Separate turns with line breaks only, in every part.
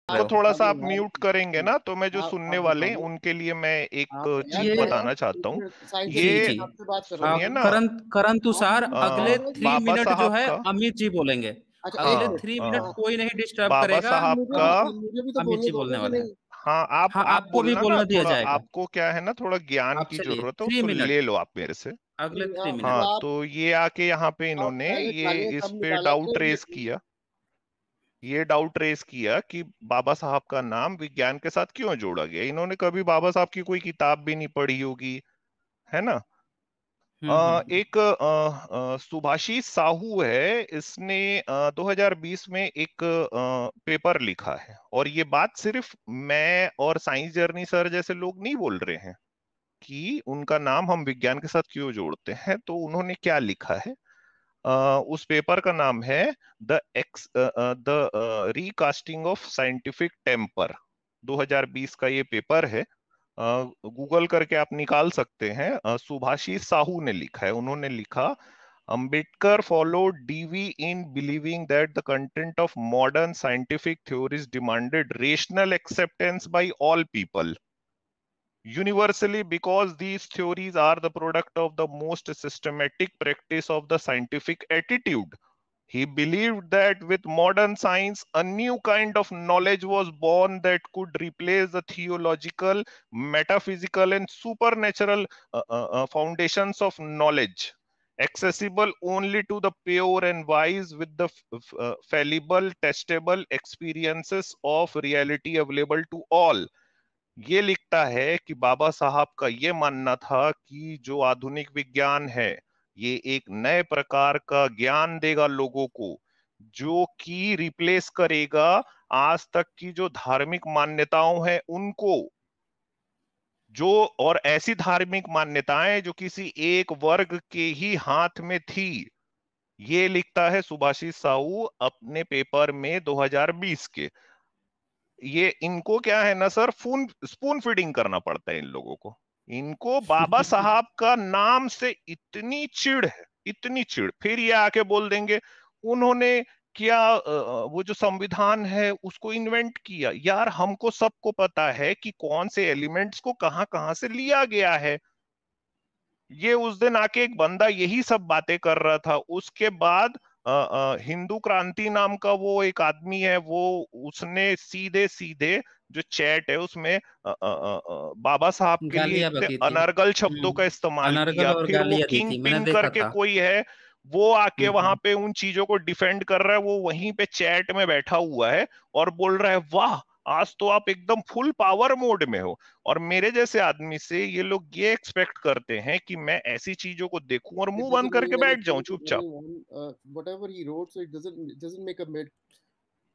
रहे
को
हो।
थोड़ा सा आप
यार
म्यूट करेंगे ना, तो मैं जो
आप
सुनने वाले हैं
बताइए,
उनके लिए मैं एक
आप यार
चीज
ये
बताना चाहता हूँ।
साइंटिस्ट
जी
ये
जी,
आपसे बात कर रहा हूँ
सुनिए
आप
ना,
करण करण तुषार अगले थ्री
बाबा
मिनट जो
साहब
है
का,
अमित जी बोलेंगे।
अच्छा
अगले
हाँ
3 मिनट कोई नहीं डिस्टर्ब
बाबा
करेगा।
साहब का,
मुझे भी तो
अमित
बोलने
जी बोलने
दोगे कि
वाले हैं।
नहीं?
हाँ
हाँ,
आप
आपको भी
बोलना ना,
बोलना दिया
थोड़ा
जाएगा।
आपको क्या है ना, थोड़ा ज्ञान
आप
की
चलिए
जरूरत है,
3
उसको
मिनट,
ले लो आप मेरे से।
अगले 3 मिनट।
हाँ
तो आप
तो ये आके यहाँ पे इन्होंने
पहले
ये
गालियाँ
इस
कब
पे
निकाले
डाउट
थे
रेस किया, ये डाउट रेस किया कि बाबा साहब का नाम विज्ञान के साथ क्यों जोड़ा गया। इन्होंने कभी बाबा साहब की कोई किताब भी नहीं पढ़ी होगी, है ना। एक सुभाषीष साहू है, इसने 2020 में एक पेपर लिखा है, और ये बात सिर्फ मैं और साइंस जर्नी सर जैसे लोग नहीं बोल रहे हैं कि उनका नाम हम विज्ञान के साथ क्यों जोड़ते हैं। तो उन्होंने क्या लिखा है, उस पेपर का नाम है द रीकास्टिंग ऑफ साइंटिफिक टेम्पर। 2020 का ये पेपर है, गूगल करके आप निकाल सकते हैं। सुभाषीष साहू ने लिखा है, उन्होंने लिखा, Ambedkar followed DV in believing that the content of modern scientific theories demanded rational acceptance by all people universally because these theories are the product of the most systematic practice of the scientific attitude. He believed that with modern science, a new kind of knowledge was born that could replace the theological, metaphysical, and supernatural foundations of knowledge, accessible only to the pure and wise, with the fallible, testable experiences of reality available to all. ये लिखता है कि बाबा साहब का ये मानना था कि जो आधुनिक विज्ञान है, ये एक नए प्रकार का ज्ञान देगा लोगों को, जो कि रिप्लेस करेगा आज तक की जो धार्मिक मान्यताओं हैं उनको, जो और ऐसी धार्मिक मान्यताएं जो किसी एक वर्ग के ही हाथ में थी। ये लिखता है सुभाषिस साहू अपने पेपर में 2020 के। ये इनको क्या है ना सर, स्पून फीडिंग करना पड़ता है इन लोगों को। इनको बाबा साहब का नाम से इतनी चिढ़ है, इतनी चिढ़, फिर ये आके बोल देंगे उन्होंने क्या वो जो संविधान है उसको इन्वेंट किया। यार हमको सबको पता है कि कौन से एलिमेंट्स को कहां कहां से लिया गया है। ये उस दिन आके एक बंदा यही सब बातें कर रहा था। उसके बाद हिंदू क्रांति नाम का वो एक आदमी है, वो उसने सीधे सीधे जो चैट है उसमें बाबा साहब के लिए
गालियां
इतने
बकी थी।
अनर्गल शब्दों का इस्तेमाल
अनर्गल
किया।
और
फिर वो
गालियां दी
किंग
थी, मैंने
पिन
देखा
करके
था।
कोई है, वो आके वहां
हम्म।
पे उन चीजों को डिफेंड कर रहा है, वो वहीं पे चैट में बैठा हुआ है और बोल रहा है वाह, आज तो आप एकदम फुल पावर मोड में हो। और मेरे जैसे आदमी से ये लोग ये एक्सपेक्ट करते हैं कि मैं ऐसी चीजों को देखूं और
It
मुंह बंद
doesn't
करके
mean
बैठ जाऊं
anything to
चुपचाप।
anyone. Whatever he wrote, so it doesn't make a mid.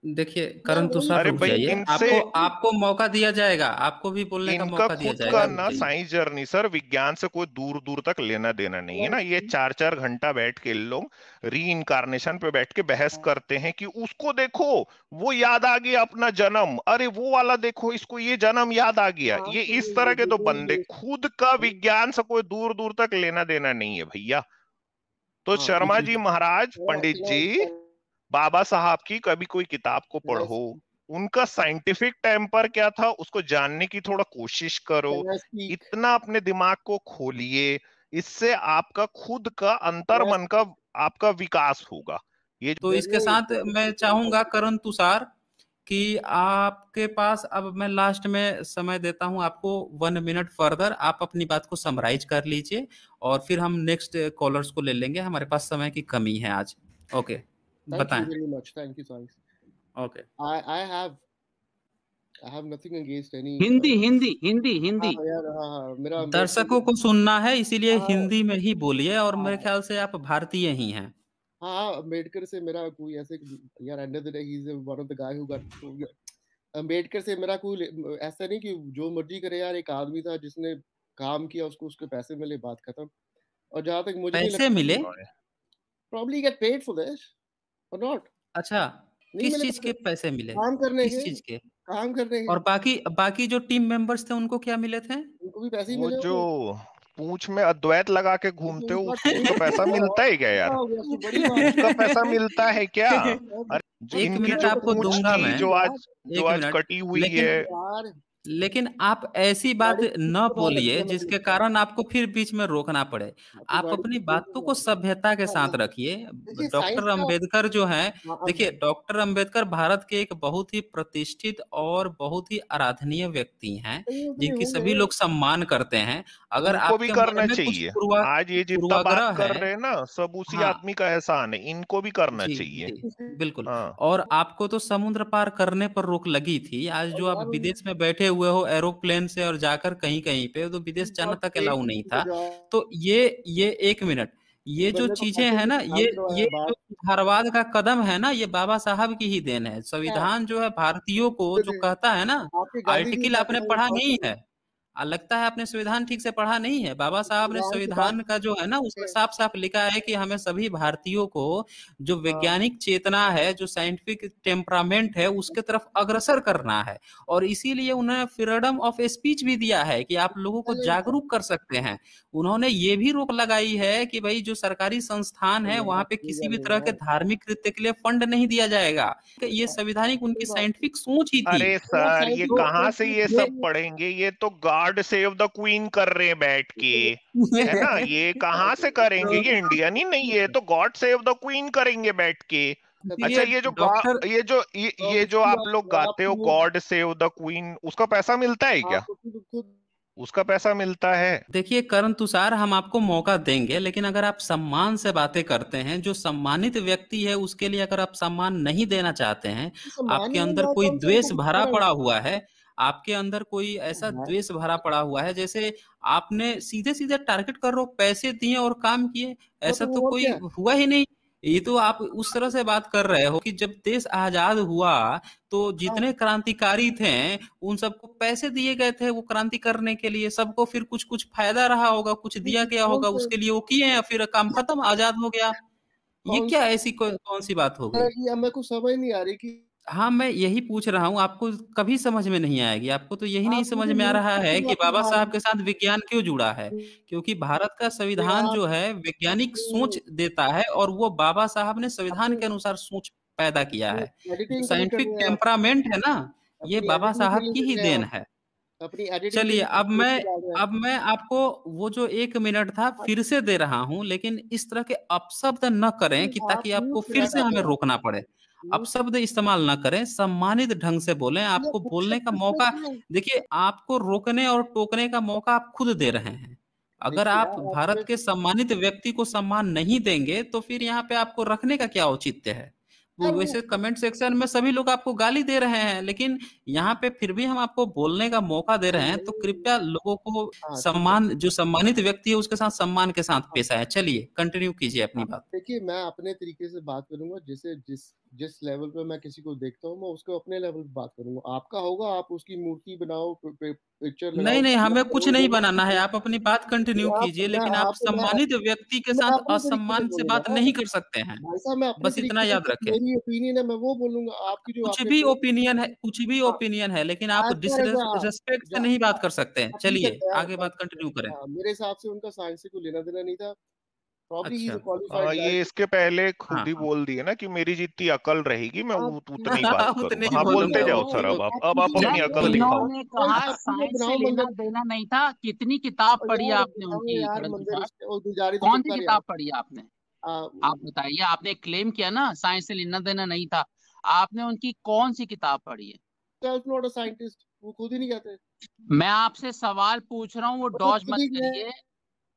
देखिए
यार
करण
वही
तुषार,
अरे
रुक
भाई
जाइए,
इनसे,
आपको आपको मौका दिया जाएगा, आपको भी बोलने का
इनका
मौका दिया
खुद
जाएगा,
का
रुक
ना
जाइए।
साइंस जर्नी सर विज्ञान से कोई दूर दूर तक लेना देना नहीं है ना। ये 4 4 घंटा बैठ के लोग री इनकारनेशन पे बैठ के बहस करते हैं कि उसको देखो वो याद आ गया अपना जन्म, अरे वो वाला देखो इसको ये जन्म याद आ गया।
हाँ
ये
तो
इस
ये
तरह के तो
डिटेल
बंदे,
बेस्ड।
खुद का विज्ञान से कोई दूर दूर तक लेना देना नहीं है भैया। तो
हाँ
शर्मा जी महाराज, पंडित
can I
जी, बाबा साहब की कभी कोई किताब को
can I
पढ़ो, उनका साइंटिफिक टेम्पर क्या था उसको जानने की थोड़ा कोशिश करो,
can I speak?
इतना अपने दिमाग को खोलिए। इससे आपका खुद का अंतर
Can I
मन का आपका विकास होगा। ये
तो इसके
नहीं
साथ मैं चाहूंगा करण तुषार कि आपके पास, अब मैं लास्ट में समय देता हूं आपको 1 मिनट फर्दर, आप अपनी बात को समराइज कर लीजिए और फिर हम नेक्स्ट कॉलर्स को ले लेंगे, हमारे पास समय की कमी है आज। ओके,
thank you
बताएं।
very much. Thank you, Science.
Okay,
I have nothing against any.
Hindi Hindi Hindi
हाँ
हिंदी।
यार, हाँ हाँ, मेरा
दर्शकों को सुनना है इसीलिए
हाँ
हिंदी में ही बोलिए, और मेरे
हाँ
ख्याल से आप भारतीय ही हैं।
हाँ, अम्बेडकर से मेरा कोई ऐसे, यार end of the day he is one of the guy who got. Ambedkar से मेरा कोई ऐसा नहीं कि जो मर्जी करे यार, एक आदमी था जिसने काम किया, उसको उसके पैसे मिले, बात खत्म। और जहाँ तक मुझे नहीं
पैसे
लगता,
मिले?
probably get paid for this or not.
अच्छा,
नहीं
किस
मिले
चीज
तो
के पैसे मिले?
काम करने
किस
के,
चीज के?
काम करने के
और बाकी बाकी जो टीम मेंबर्स थे उनको क्या मिले थे?
उनको भी पैसे ही
वो
मिले
जो
होंगे।
पूंछ में अद्वैत लगा के घूमते हो, उसका पैसा मिलता है क्या यार? उसका पैसा मिलता है क्या? अरे
एक
इनकी
मिनट
जो
आपको
पूंछ
दूंगा
थी
मैं,
जो
एक
आज
मिनट।
कटी हुई
लेकिन
है।
लेकिन आप ऐसी बात न बोलिए जिसके कारण आपको फिर बीच में रोकना पड़े। आप अपनी बातों को सभ्यता के साथ रखिए। डॉक्टर अंबेडकर जो हैं, देखिए डॉक्टर अंबेडकर भारत के एक बहुत ही प्रतिष्ठित और बहुत ही आराधनीय व्यक्ति हैं, जिनकी सभी लोग सम्मान करते हैं। अगर
उनको भी
आपके
करना
मन में कुछ
चाहिए। आज ये जितना बात
पूर्वाग्रह
कर
है,
रहे हैं ना, सब उसी
हाँ
आदमी का एहसान है, इनको भी करना
जी
चाहिए।
जी बिल्कुल।
हाँ
और आपको तो समुद्र पार करने पर रोक लगी थी, आज जो आप विदेश में बैठे हुए हो एरोप्लेन से और जाकर कहीं कहीं पे, तो विदेश जाना तक अलाउ नहीं था। तो ये एक मिनट, ये जो चीजें हैं ना, ये जो सुधारवाद का कदम है ना, ये बाबा साहब की ही देन है। संविधान जो है भारतीयों को जो कहता है ना, आर्टिकल आपने पढ़ा नहीं है। लगता है आपने संविधान ठीक से पढ़ा नहीं है। बाबा साहब ने संविधान का जो है ना, उसमें साफ साफ लिखा है कि हमें सभी भारतीयों को जो वैज्ञानिक चेतना है, जो साइंटिफिक टेम्परामेंट है, उसके तरफ अग्रसर करना है। और इसीलिए उन्होंने फ्रीडम ऑफ स्पीच भी दिया है कि आप लोगों को जागरूक कर सकते हैं। उन्होंने ये भी रोक लगाई है कि भाई जो सरकारी संस्थान है वहां पे किसी भी तरह के धार्मिक कृत्य के लिए फंड नहीं दिया जाएगा। ये संवैधानिक उनकी साइंटिफिक सोच ही थी।
अरे सर, ये
तो
कहाँ से ये सब पढ़ेंगे? ये तो गॉड सेव द क्वीन कर रहे हैं बैठ के, है ना? ये कहाँ से करेंगे? ये इंडियन ही नहीं है, तो गॉड सेव द क्वीन करेंगे बैठ के। अच्छा,
इसीलिए डॉक्टर
ये जो आप लोग गाते हो गॉड सेव द क्वीन, उसका पैसा मिलता है क्या? उसका पैसा मिलता है?
देखिए करण तुषार, हम आपको मौका देंगे, लेकिन अगर आप सम्मान से बातें करते हैं, जो सम्मानित व्यक्ति है उसके लिए अगर आप सम्मान नहीं देना चाहते हैं, आपके अंदर कोई द्वेष भरा पड़ा हुआ है, आपके अंदर कोई ऐसा द्वेष भरा पड़ा हुआ है, जैसे आपने सीधे सीधे टारगेट कर रहे हो, पैसे दिए और काम किए, ऐसा तो कोई हुआ ही नहीं। ये तो आप उस तरह से बात कर रहे हो कि जब देश आजाद हुआ तो जितने क्रांतिकारी थे उन सबको पैसे दिए गए थे वो क्रांति करने के लिए, सबको फिर कुछ कुछ फायदा रहा होगा, कुछ दिया गया होगा, उसके लिए वो किए हैं, फिर काम खत्म, आजाद हो गया। ये क्या ऐसी कौन सी बात हो गई?
मेरे को समझ नहीं आ रही कि
हाँ मैं यही पूछ रहा हूँ, आपको कभी समझ में नहीं आएगी। आपको तो यही नहीं समझ में आ रहा है कि बाबा साहब के साथ विज्ञान क्यों जुड़ा है। क्योंकि भारत का संविधान जो है वैज्ञानिक सोच देता है, और वो बाबा साहब ने संविधान के अनुसार सोच पैदा किया है। जो साइंटिफिक टेम्परामेंट है ना, ये बाबा साहब की ही देन है। चलिए अब मैं आपको वो जो 1 मिनट था फिर से दे रहा हूं, लेकिन इस तरह के अपशब्द न करें कि ताकि आपको फिर से हमें रोकना पड़े। अपशब्द इस्तेमाल न करें, सम्मानित ढंग से बोलें। आपको बोलने का मौका, देखिए आपको रोकने और टोकने का मौका आप खुद दे रहे हैं। अगर आप भारत के सम्मानित व्यक्ति को सम्मान नहीं देंगे तो फिर यहाँ पे आपको रखने का क्या औचित्य है? वो वैसे कमेंट सेक्शन में सभी लोग आपको गाली दे रहे हैं, लेकिन यहाँ पे फिर भी हम आपको बोलने का मौका दे रहे हैं, तो कृपया लोगों को सम्मान, जो सम्मानित व्यक्ति है उसके साथ सम्मान के साथ पेश आए। चलिए कंटिन्यू कीजिए अपनी बात।
देखिए, मैं अपने तरीके से बात करूंगा, जिसे जिस लेवल पे मैं किसी को देखता हूँ मैं उसको अपने लेवल पे बात करूंगा। आपका होगा, आप उसकी मूर्ति बनाओ, पिक्चर लगाओ।
नहीं हमें कुछ नहीं बनाना है, आप अपनी बात कंटिन्यू कीजिए, लेकिन आप सम्मानित व्यक्ति के साथ असम्मान से बात नहीं कर सकते हैं।
भाई साहब, मैं अपने
बस इतना
तरीके
याद
से,
रखें।
मेरी ओपिनियन है, मैं वो बोलूंगा। आपकी जो
कुछ भी ओपिनियन है, कुछ भी ओपिनियन है, लेकिन आप डिसरेस्पेक्ट से नहीं बात कर सकते हैं। चलिए आगे बात कंटिन्यू करें।
मेरे हिसाब से उनका साइंस से कोई लेना देना नहीं था।
अच्छा
ये इसके पहले खुद
हाँ
ही बोल दिए ना कि मेरी जितनी अकल रहेगी मैं उतनी बात
उतने
करूंगा।
ही
हाँ, बोलते
बोलूंगा।
जाओ सर, अब आप अपनी अकल दिखाओ।
इन्होंने कहा साइंस से लेना देना नहीं था। कितनी किताब पढ़ी आपने उनकी? करण तुषार, कौन सी किताब पढ़ी आपने? आप बताइए। आपने क्लेम किया ना साइंस से लेना देना नहीं था, आपने उनकी कौन सी किताब पढ़ी है?
नॉट अ साइंटिस्ट, वो खुद ही नहीं कहते।
मैं आपसे सवाल पूछ रहा हूँ, वो डॉज मत करिए।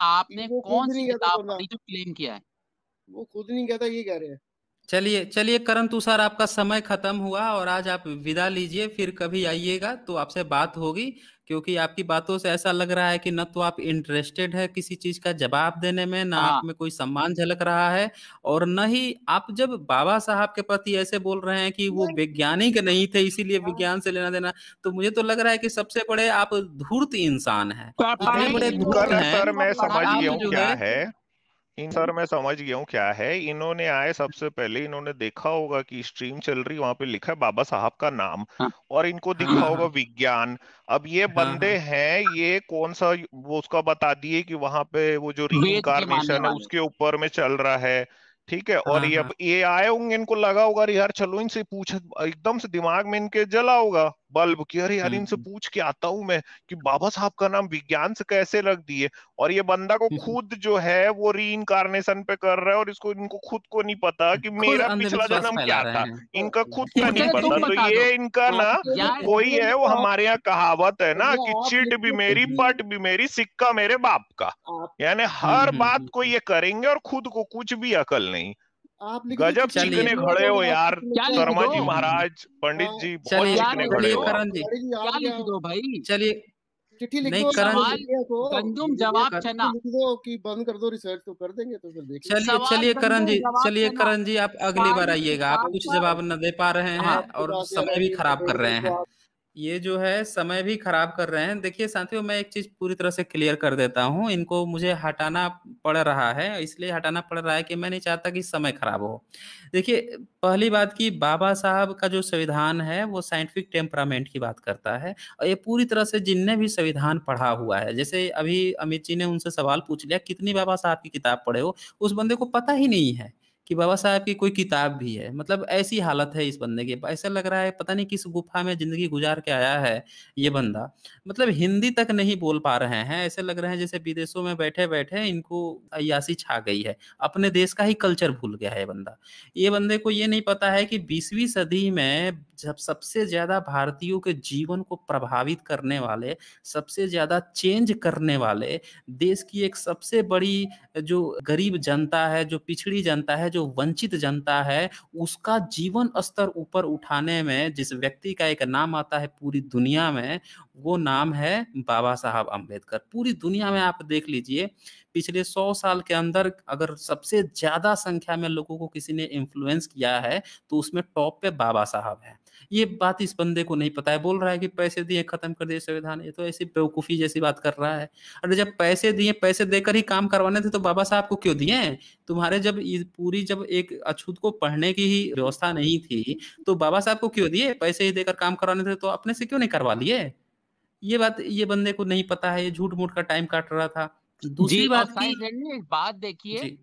आपने कौन सी किताब पढ़ी जो क्लेम किया है?
वो खुद नहीं कहता, ये कह रहे हैं।
चलिए करण तुषार, आपका समय खत्म हुआ और आज आप विदा लीजिए। फिर कभी आइएगा तो आपसे बात होगी, क्योंकि आपकी बातों से ऐसा लग रहा है कि न तो आप इंटरेस्टेड है किसी चीज का जवाब देने में, ना आप में कोई सम्मान झलक रहा है, और न ही आप जब बाबा साहब के प्रति ऐसे बोल रहे हैं कि वो वैज्ञानिक नहीं थे इसीलिए विज्ञान से लेना देना, तो मुझे तो लग रहा है कि सबसे बड़े आप धूर्त इंसान हैं। इतने बड़े धूर्त हैं
सर, मैं समझ गया हूँ क्या है। इन सर मैं समझ गया हूँ क्या है। इन्होंने आए सबसे पहले इन्होंने देखा होगा कि स्ट्रीम चल रही, वहां पे लिखा है बाबा साहब का नाम,
हाँ
और इनको
हाँ
दिखा होगा
हाँ
विज्ञान। अब ये
हाँ
बंदे
हाँ
हैं, ये कौन सा वो उसका बता दिए कि वहां पे वो जो री
वेद के मानने
इंकारनेशन है
वाले।
उसके ऊपर में चल रहा है। ठीक है, और
हाँ
ये
हाँ
अब ये आए होंगे, इनको लगा होगा अरे यार चलो इनसे पूछ, एकदम से दिमाग में इनके जला होगा बल्ब कि अरे यार इनसे
हम्म,
पूछ के आता हूं मैं कि बाबा साहब का नाम विज्ञान से कैसे रख दिए। और ये बंदा को खुद जो है वो री इंकारनेशन पे कर रहा है, और इसको इनको खुद को नहीं पता कि
खुद
मेरा पिछला
अंधविश्वास
जन्म
फैला
क्या
रहे
था।
हैं।
इनका खुद का
तो
नहीं
चलो
पता।
तुम
तो
बता दो
ये इनका ना
यार।
वही है, वो हमारे यहाँ कहावत है ना कि
आप
चिट भी
लिखो
मेरी
कि
पट भी मेरी सिक्का मेरे बाप का।
आप
यानी हर बात को
हम्म।
ये करेंगे और खुद को कुछ भी अकल नहीं।
आप लिख दो
गजब
चिट्ठी
चलिए
चिकने
लिखो
खड़े
और
हो
आप
यार,
कुछ लिख
क्या
दो।
लिख
शर्मा
दो
जी
हम्म।
महाराज, पंडित
हाँ,
जी, बहुत
चलिए
क्या
चिकने
लिख
खड़े
चलिए
हो
दो
आप।
करण जी,
तिवारी जी आप
क्या
क्या
लिख दो भाई।
चलिए
चिट्ठी लिख
नहीं
दो
करण जी,
सवाल
मीडिया को,
गंदुम
मीडिया
जवाब
को
कर,
चना।
चिट्ठी लिख दो कि बंद कर दो रिसर्च, तो कर देंगे, तो फिर देख लेंगे।
चलिए
सवाल
चलिए करण
गंदुम
जी,
जवाब
चलिए
चना।
करण जी, आप अगली बार
सारी
आइएगा, आप
किताब
कुछ
का।
जवाब न दे पा रहे हैं
हाँ
आपकी
और
बात यार
समय भी
अभी
खराब कर रहे
देखो
हैं।
आप।
ये जो है समय भी खराब कर रहे हैं। देखिए साथियों, मैं एक चीज पूरी तरह से क्लियर कर देता हूँ, इनको मुझे हटाना पड़ रहा है, इसलिए हटाना पड़ रहा है कि मैं नहीं चाहता कि समय खराब हो। देखिए, पहली बात की बाबा साहब का जो संविधान है वो साइंटिफिक टेम्परामेंट की बात करता है, और ये पूरी तरह से जिनने भी संविधान पढ़ा हुआ है, जैसे अभी अमित जी ने उनसे सवाल पूछ लिया कितनी बाबा साहब की किताब पढ़े हो, उस बंदे को पता ही नहीं है कि बाबा साहब की कोई किताब भी है। मतलब ऐसी हालत है इस बंदे की, ऐसा लग रहा है पता नहीं किस गुफा में जिंदगी गुजार के आया है ये बंदा। मतलब हिंदी तक नहीं बोल पा रहे हैं, ऐसे लग रहे हैं जैसे विदेशों में बैठे बैठे इनको अय्यासी छा गई है, अपने देश का ही कल्चर भूल गया है ये बंदा। ये बंदे को ये नहीं पता है कि 20वीं सदी में जब सबसे ज्यादा भारतीयों के जीवन को प्रभावित करने वाले, सबसे ज्यादा चेंज करने वाले, देश की एक सबसे बड़ी जो गरीब जनता है, जो पिछड़ी जनता है, जो वंचित जनता है, उसका जीवन स्तर ऊपर उठाने में जिस व्यक्ति का एक नाम आता है पूरी दुनिया में, वो नाम है बाबा साहब अम्बेडकर। पूरी दुनिया में आप देख लीजिए, पिछले 100 साल के अंदर अगर सबसे ज्यादा संख्या में लोगों को किसी ने इन्फ्लुएंस किया है तो उसमें टॉप पे बाबा साहब है। ये बात इस बंदे को नहीं पता है, बोल रहा है कि पैसे दिए खत्म कर दिए संविधान। ये तो ऐसी बेवकूफी जैसी बात कर रहा है। अरे जब पैसे दिए, पैसे देकर ही काम करवाने थे तो बाबा साहब को क्यों दिए? तुम्हारे जब पूरी जब एक अछूत को पढ़ने की ही व्यवस्था नहीं थी तो बाबा साहब को क्यों दिए? पैसे ही देकर काम करवाने थे तो अपने से क्यों नहीं करवा लिए? ये बात ये बंदे को नहीं पता है, ये झूठ मूठ का टाइम काट रहा था।
जी,
दूसरी
और
बात की,
साइंस ने एक बात देखिए।
जी,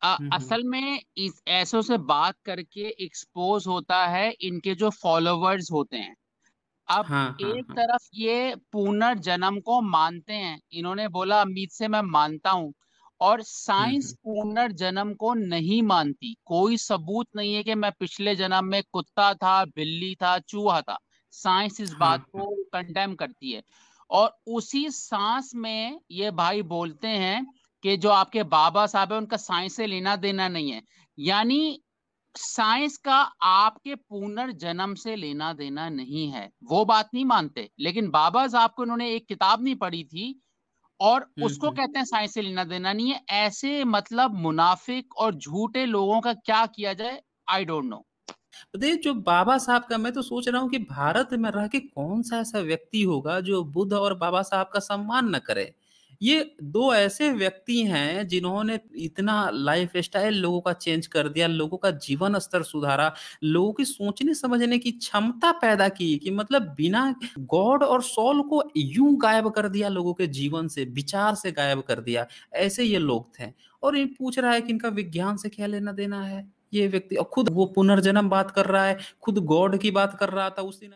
हम्म।
असल में इस ऐसों से बात करके एक्सपोज होता है इनके जो फॉलोवर्स होते हैं। अब
हाँ हाँ
एक
हाँ
तरफ ये पुनर्जन्म को मानते हैं, इन्होंने बोला अमित से मैं मानता हूं, और साइंस
हम्म।
पुनर्जन्म को नहीं मानती। कोई सबूत नहीं है कि मैं पिछले जन्म में कुत्ता था, बिल्ली था, चूहा था। साइंस इस
हाँ
बात को कंडेम करती है। और उसी सांस में ये भाई बोलते हैं कि जो आपके बाबा साहब है उनका साइंस से लेना देना नहीं है। यानी साइंस का आपके पुनर्जन्म से लेना देना नहीं है, वो बात नहीं मानते। लेकिन बाबा साहब को उन्होंने एक किताब नहीं पढ़ी थी और उसको
हम्म।
कहते हैं साइंस से लेना देना नहीं है। ऐसे मतलब मुनाफिक और झूठे लोगों का क्या किया जाए, आई डोंट नो।
देखिए जो बाबा साहब का, मैं तो सोच रहा हूँ कि भारत में रह के कौन सा ऐसा व्यक्ति होगा जो बुद्ध और बाबा साहब का सम्मान न करे। ये दो ऐसे व्यक्ति हैं जिन्होंने इतना लाइफ स्टाइल लोगों का चेंज कर दिया, लोगों का जीवन स्तर सुधारा, लोगों की सोचने समझने की क्षमता पैदा की, कि मतलब बिना गॉड और सोल को यूं गायब कर दिया, लोगों के जीवन से, विचार से गायब कर दिया। ऐसे ये लोग थे। और ये पूछ रहा है कि इनका विज्ञान से क्या लेना देना है। ये व्यक्ति और खुद वो पुनर्जन्म बात कर रहा है, खुद गॉड की बात कर रहा था उस दिन।